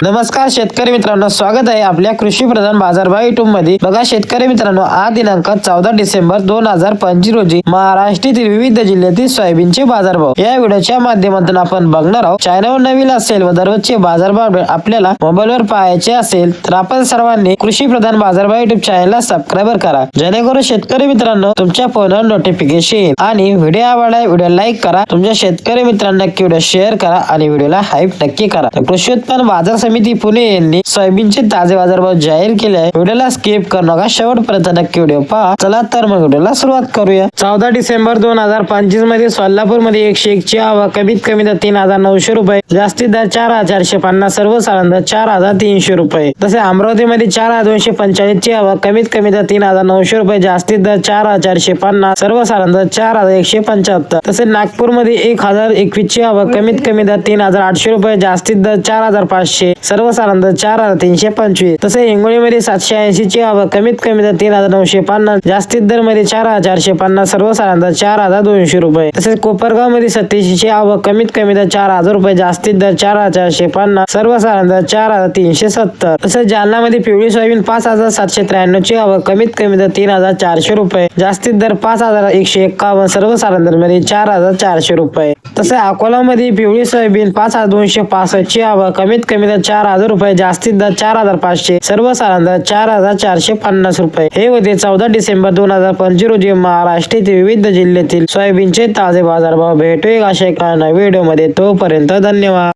नमस्कार शेतकरी मित्रांनो, स्वागत आहे आपल्या कृषी प्रधान बाजारभाव युट्यूब मध्ये। बघा शेतकरी मित्रांनो, आज दिनांक 14 डिसेंबर 2025 रोजी महाराष्ट्रातील विविध जिल्ह्यातील सोयाबीनचे बाजारभाव या व्हिडिओच्या माध्यमातून आपण बघणार आहोत। चॅनलवर नवीन असेल व दररोजचे बाजारभाव आपल्याला मोबाईलवर पाहायचे असेल तर आपण सर्वांनी कृषी प्रधान बाजारभाव युट्यूब चॅनलला सबस्क्राईब करा, जेणेकरून शेतकरी मित्रांनो तुमच्या फोनवर नोटिफिकेशन येईल। आणि व्हिडिओ आवडला व्हिडिओ लाईक करा, तुमच्या शेतकरी मित्रांना नक्की व्हिडिओ शेअर करा आणि व्हिडिओला हाईप नक्की करा। कृषी उत्पन्न बाजार समिती पुणे यांनी सोयाबीनचे ताजे बाजारभाव जाहीर केले आहे। व्हिडिओला स्किप करू नका, शेवटपर्यंत नक्की व्हिडिओ पहा। चला तर मग व्हिडिओला सुरुवात करूया। 14 डिसेंबर 2025 मध्ये सोलापूर मध्ये 101 ची आवक कमीत कमी दर 3900 रुपये, जास्तीत दर 4450, सर्वसाधारण दर 4300 रुपये। तसे अमरावती मध्ये 4245 ची आवक कमीत कमी दर 3900 रुपये, जास्तीत दर 4450, सर्वसाधारण दर 4175। तसे नागपूर मध्ये 1021 ची आवक कमीत कमी दर 3800 रुपये, जास्तीत दर 4500, सर्वसाधारण दर 4325। तसे हिंगोलीमध्ये 780 ची आवक कमीत कमी दर 3950, जास्तीत दर मध्ये 4450, सर्वसाधारण दर 4200 रुपये। तसेच कोपरगाव मध्ये 87 ची आवक कमीत कमी दर 4000 रुपये, जास्तीत दर 4450, सर्वसाधारण दर 4370। तसेच जालना मध्ये पिवळी सोयाबीन 5793 ची आवक कमीत कमी दर 3400 रुपये, जास्तीत दर 5151, सर्वसाधारण दर मध्ये 4400 रुपये। तसे अकोला मध्ये पिवळी सोयाबीन 5265 ची आवक कमीत कमी दर 4000 रुपये, जास्तीत दर 4500, सर्वसाधारण दर 4450 रुपये। हे होते 14 डिसेंबर 2025 रोजी महाराष्ट्रातील विविध जिल्ह्यातील सोयाबीनचे ताजे बाजारभाव। भेटूया अशा एका नव्या व्हिडिओ मध्ये, तोपर्यंत धन्यवाद।